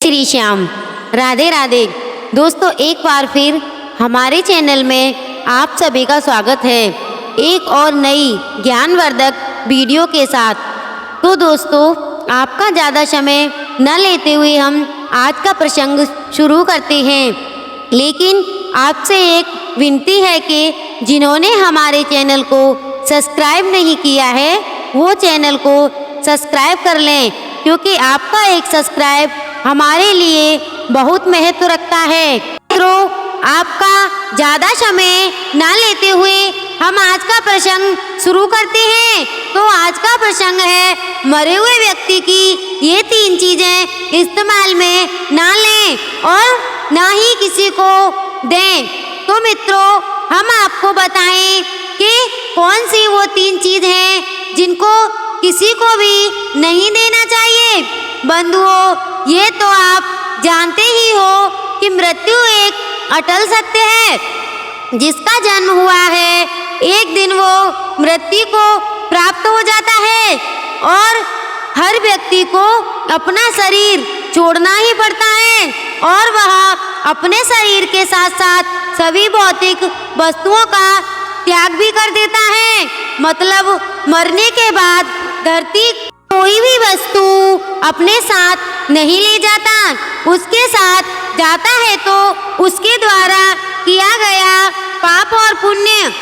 श्री श्याम, राधे राधे। दोस्तों, एक बार फिर हमारे चैनल में आप सभी का स्वागत है एक और नई ज्ञानवर्धक वीडियो के साथ। तो दोस्तों, आपका ज़्यादा समय न लेते हुए हम आज का प्रसंग शुरू करते हैं। लेकिन आपसे एक विनती है कि जिन्होंने हमारे चैनल को सब्सक्राइब नहीं किया है वो चैनल को सब्सक्राइब कर लें, क्योंकि आपका एक सब्सक्राइब हमारे लिए बहुत महत्व रखता है। मित्रों, आपका ज़्यादा समय ना लेते हुए हम आज का प्रसंग शुरू करते हैं। तो आज का प्रसंग है, मरे हुए व्यक्ति की ये 3 चीज़ें इस्तेमाल में ना लें और ना ही किसी को दें। तो मित्रों, हम आपको बताएं कि कौन सी वो 3 चीज़ हैं जिनको किसी को भी नहीं देना चाहिए। बंधुओं, ये तो आप जानते ही हो कि मृत्यु एक अटल सत्य है। जिसका जन्म हुआ है एक दिन वो मृत्यु को प्राप्त हो जाता है और हर व्यक्ति को अपना शरीर छोड़ना ही पड़ता है और वह अपने शरीर के साथ साथ सभी भौतिक वस्तुओं का त्याग भी कर देता है। मतलब मरने के बाद धरती कोई भी वस्तु अपने साथ नहीं ले जाता, उसके साथ जाता है तो उसके द्वारा किया गया पाप और पुण्य।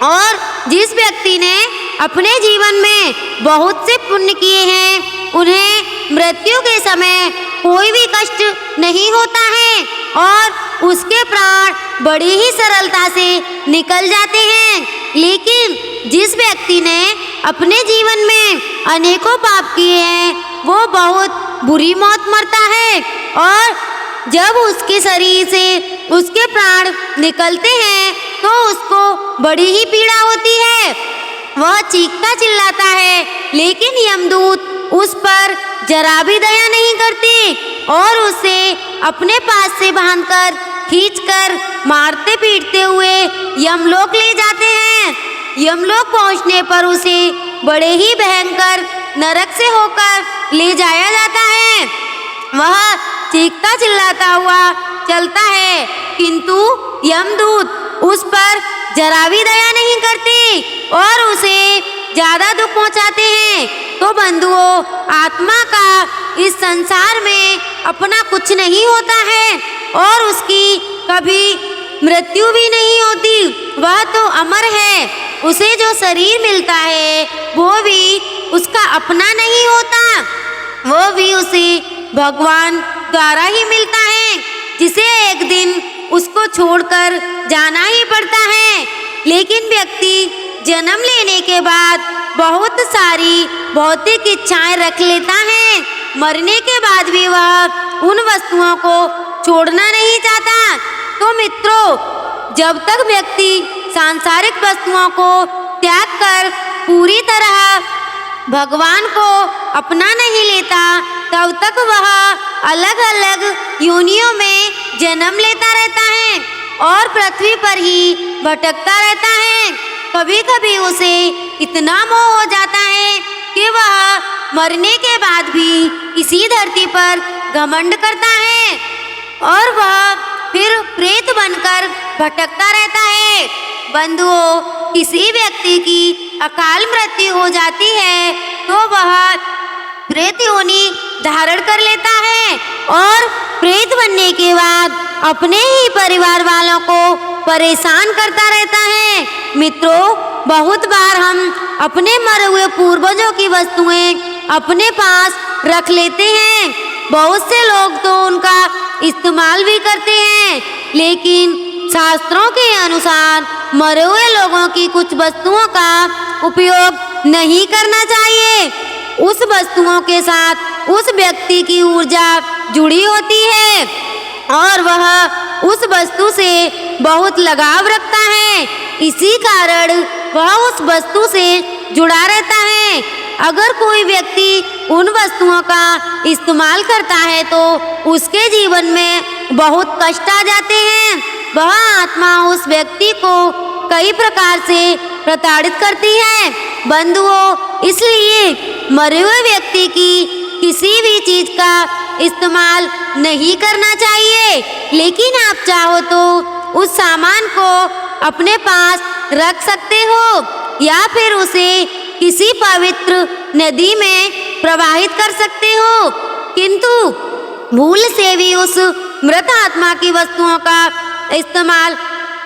और जिस व्यक्ति ने अपने जीवन में बहुत से पुण्य किए हैं उन्हें मृत्यु के समय कोई भी कष्ट नहीं होता है और उसके प्राण बड़ी ही सरलता से निकल जाते हैं। लेकिन जिस व्यक्ति ने अपने जीवन में अनेकों पाप किए हैं वो बहुत बुरी मौत मरता है और जब उसके शरीर से उसके प्राण निकलते हैं तो उसको बड़ी ही पीड़ा होती है। वह चीखता चिल्लाता है, लेकिन यमदूत उस पर जरा भी दया नहीं करती और उसे अपने पास से बांधकर खींचकर मारते पीटते हुए यमलोक ले जाते हैं। यमलोक पहुंचने पर उसे बड़े ही भयंकर नरक से होकर ले जाया जाता है। वह चीखता चिल्लाता हुआ चलता है, किंतु यमदूत उस पर जरा भी दया नहीं करती और उसे ज़्यादा दुख पहुंचाते हैं। तो बंधुओं, आत्मा का इस संसार में अपना कुछ नहीं होता है और उसकी कभी मृत्यु भी नहीं होती। वह तो अमर है। उसे जो शरीर मिलता है वो भी उसका अपना नहीं होता, वो भी उसे भगवान द्वारा ही मिलता है, जिसे एक दिन उसको छोड़कर जाना ही पड़ता है। लेकिन व्यक्ति जन्म लेने के बाद बहुत सारी भौतिक इच्छाएं रख लेता है। मरने के बाद भी वह उन वस्तुओं को छोड़ना नहीं चाहता। तो मित्रों, जब तक व्यक्ति सांसारिक वस्तुओं को त्याग कर पूरी तरह भगवान को अपना नहीं लेता, तब तक वह अलग अलग योनियों में जन्म लेता रहता है और पृथ्वी पर ही भटकता रहता है। कभी कभी उसे इतना मोह हो जाता है कि वह मरने के बाद भी इसी धरती पर घमंड करता है और वह फिर प्रेत बनकर भटकता रहता है। बंधुओं, किसी व्यक्ति की अकाल मृत्यु हो जाती है तो वह प्रेत योनि धारण कर लेता है और प्रेत बनने के बाद अपने ही परिवार वालों को परेशान करता रहता है। मित्रों, बहुत बार हम अपने मरे हुए पूर्वजों की वस्तुएं अपने पास रख लेते हैं। बहुत से लोग तो उनका इस्तेमाल भी करते हैं, लेकिन शास्त्रों के अनुसार मरे हुए लोगों की कुछ वस्तुओं का उपयोग नहीं करना चाहिए। उस वस्तुओं के साथ उस व्यक्ति की ऊर्जा जुड़ी होती है और वह उस वस्तु से बहुत लगाव रखता है। इसी कारण वह उस वस्तु से जुड़ा रहता है। अगर कोई व्यक्ति उन वस्तुओं का इस्तेमाल करता है तो उसके जीवन में बहुत कष्ट आ जाते हैं। वह आत्मा उस व्यक्ति को कई प्रकार से प्रताड़ित करती है। बंधुओं, इसलिए मरे हुए व्यक्ति की किसी भी चीज का इस्तेमाल नहीं करना चाहिए, लेकिन आप चाहो तो उस सामान को अपने पास रख सकते हो या फिर उसे किसी पवित्र नदी में प्रवाहित कर सकते हो, किंतु भूल से भी उस मृत आत्मा की वस्तुओं का इस्तेमाल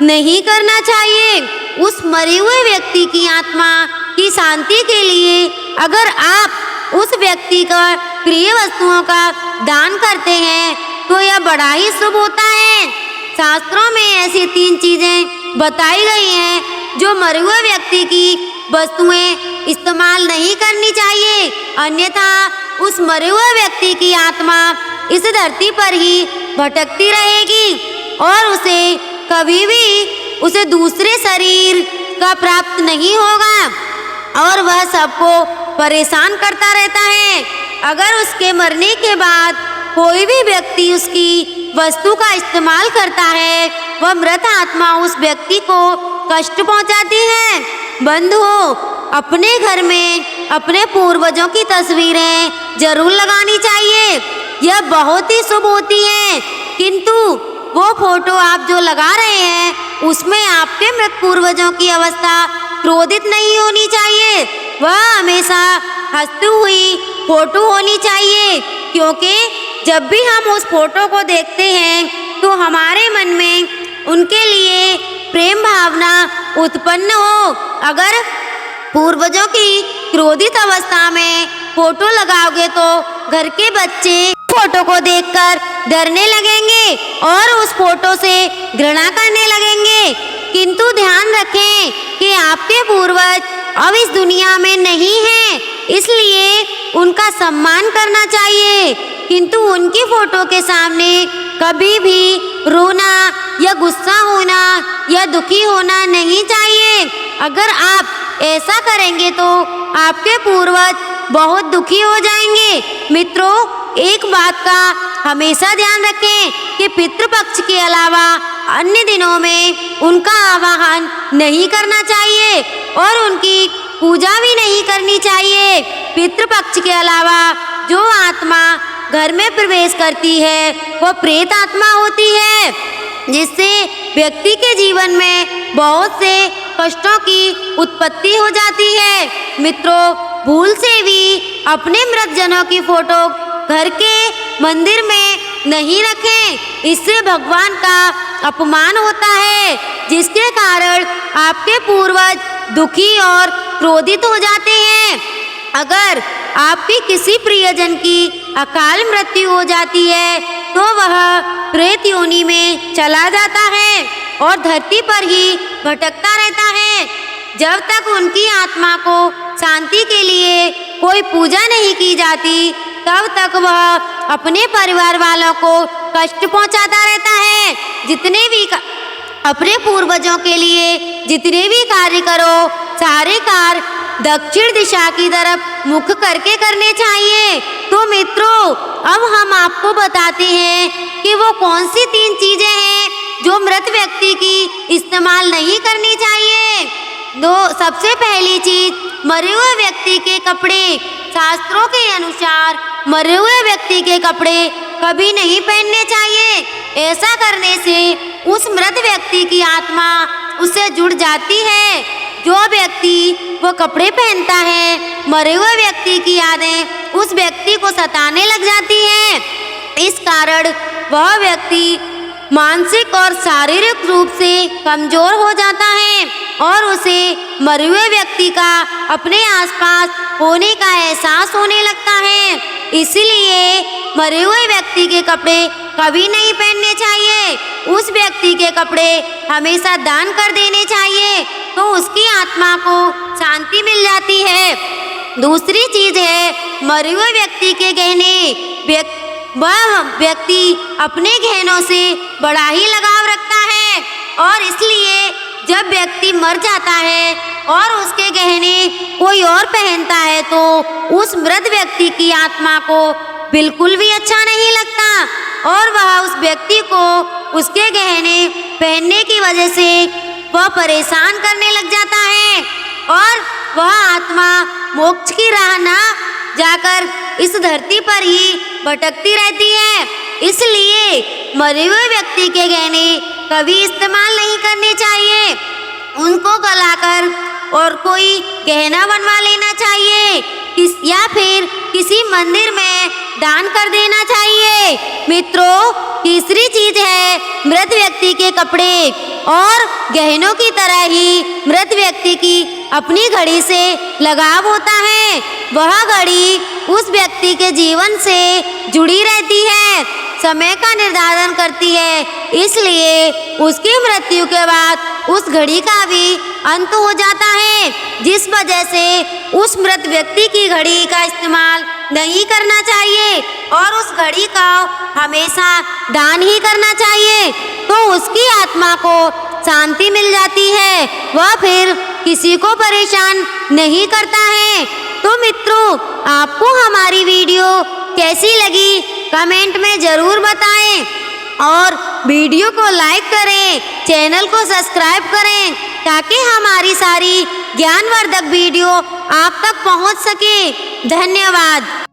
नहीं करना चाहिए। उस मरे हुए व्यक्ति की आत्मा की शांति के लिए अगर आप उस व्यक्ति का प्रिय वस्तुओं का दान करते हैं तो यह बड़ा ही शुभ होता है। शास्त्रों में ऐसी 3 चीजें बताई गई हैं जो मरे हुए व्यक्ति की वस्तुएं इस्तेमाल नहीं करनी चाहिए, अन्यथा उस मरे हुए व्यक्ति की आत्मा इस धरती पर ही भटकती रहेगी और उसे कभी भी उसे दूसरे शरीर का प्राप्त नहीं होगा और वह सबको परेशान करता रहता है। अगर उसके मरने के बाद कोई भी व्यक्ति उसकी वस्तु का इस्तेमाल करता है, वह मृत आत्मा उस व्यक्ति को कष्ट पहुंचाती है। बंधुओं, अपने घर में अपने पूर्वजों की तस्वीरें जरूर लगानी चाहिए, यह बहुत ही शुभ होती है, किंतु वो फोटो आप जो लगा रहे हैं उसमें आपके मृत पूर्वजों की अवस्था क्रोधित नहीं होनी चाहिए, वह हमेशा हंसती हुई फोटो होनी चाहिए, क्योंकि जब भी हम उस फोटो को देखते हैं तो हमारे मन में उनके लिए प्रेम भावना उत्पन्न हो। अगर पूर्वजों की क्रोधित अवस्था में फोटो लगाओगे तो घर के बच्चे फोटो को देखकर डरने लगेंगे और उस फोटो से घृणा करने लगेंगे, किंतु ध्यान रखें कि आपके पूर्वज अब इस दुनिया में नहीं हैं, इसलिए उनका सम्मान करना चाहिए, किंतु उनकी फोटो के सामने कभी भी रोना या गुस्सा होना या दुखी होना नहीं चाहिए। अगर आप ऐसा करेंगे तो आपके पूर्वज बहुत दुखी हो जाएंगे। मित्रों, एक बात का हमेशा ध्यान रखें कि पितृपक्ष के अलावा अन्य दिनों में उनका आवाहन नहीं करना चाहिए और उनकी पूजा भी नहीं करनी चाहिए। पितृपक्ष के अलावा जो आत्मा घर में प्रवेश करती है वह प्रेत आत्मा होती है, जिससे व्यक्ति के जीवन में बहुत से कष्टों की उत्पत्ति हो जाती है। मित्रों, भूल से भी अपने मृत जनों की फोटो घर के मंदिर में नहीं रखें, इससे भगवान का अपमान होता है, जिसके कारण आपके पूर्वज दुखी और क्रोधित हो जाते हैं। अगर आपकी किसी प्रियजन की अकाल मृत्यु हो जाती है तो वह प्रेत योनि में चला जाता है और धरती पर ही भटकता रहता है। जब तक उनकी आत्मा को शांति के लिए कोई पूजा नहीं की जाती तब तक वह अपने परिवार वालों को कष्ट पहुंचाता रहता है। अपने पूर्वजों के लिए जितने भी कार्य करो, सारे कार्य दक्षिण दिशा की तरफ मुख करके करने चाहिए। तो मित्रों, अब हम आपको बताते हैं कि वो कौन सी 3 चीजें हैं जो मृत व्यक्ति की इस्तेमाल नहीं करनी चाहिए। सबसे पहली चीज, मरे हुए व्यक्ति के कपड़े। शास्त्रों के अनुसार मरे हुए व्यक्ति के कपड़े कभी नहीं पहनने चाहिए। ऐसा करने से उस मृत व्यक्ति की आत्मा उससे जुड़ जाती है। जो व्यक्ति वो कपड़े पहनता है, मरे हुए व्यक्ति की यादें उस व्यक्ति को सताने लग जाती हैं। इस कारण वह व्यक्ति मानसिक और शारीरिक रूप से कमजोर हो जाता है और उसे मरे हुए व्यक्ति का अपने आसपास होने का एहसास होने लगता है। इसीलिए मरे हुए व्यक्ति के कपड़े कभी नहीं पहनने चाहिए। उस व्यक्ति के कपड़े हमेशा दान कर देने चाहिए, तो उसकी आत्मा को शांति मिल जाती है। दूसरी चीज है मरे हुए व्यक्ति के गहने। वह व्यक्ति अपने गहनों से बड़ा ही लगाव रखता है और इसलिए जब व्यक्ति मर जाता है और उसके गहने कोई और पहनता है तो उस मृत व्यक्ति की आत्मा को बिल्कुल भी अच्छा नहीं लगता और वह उस व्यक्ति को उसके गहने पहनने की वजह से वह परेशान करने लग जाता है और वह आत्मा मोक्ष की राह ना जाकर इस धरती पर ही भटकती रहती है। इसलिए मरे हुए व्यक्ति के गहने कभी इस्तेमाल नहीं करने चाहिए। उनको गलाकर और कोई गहना बनवा लेना चाहिए या फिर किसी मंदिर में दान कर देना चाहिए। मित्रों, तीसरी चीज है मृत व्यक्ति के कपड़े। और गहनों की तरह ही मृत व्यक्ति की अपनी घड़ी से लगाव होता है। वह घड़ी उस व्यक्ति के जीवन से जुड़ी रहती है, समय का निर्धारण करती है। इसलिए उसकी मृत्यु के बाद उस घड़ी का भी अंत हो जाता है, जिस वजह से उस मृत व्यक्ति की घड़ी का इस्तेमाल नहीं करना चाहिए और उस घड़ी का हमेशा दान ही करना चाहिए। तो उसकी आत्मा को शांति मिल जाती है, वह फिर किसी को परेशान नहीं करता है। तो मित्रों, आपको हमारी वीडियो कैसी लगी कमेंट में ज़रूर बताएं और वीडियो को लाइक करें, चैनल को सब्सक्राइब करें ताकि हमारी सारी ज्ञानवर्धक वीडियो आप तक पहुंच सके। धन्यवाद।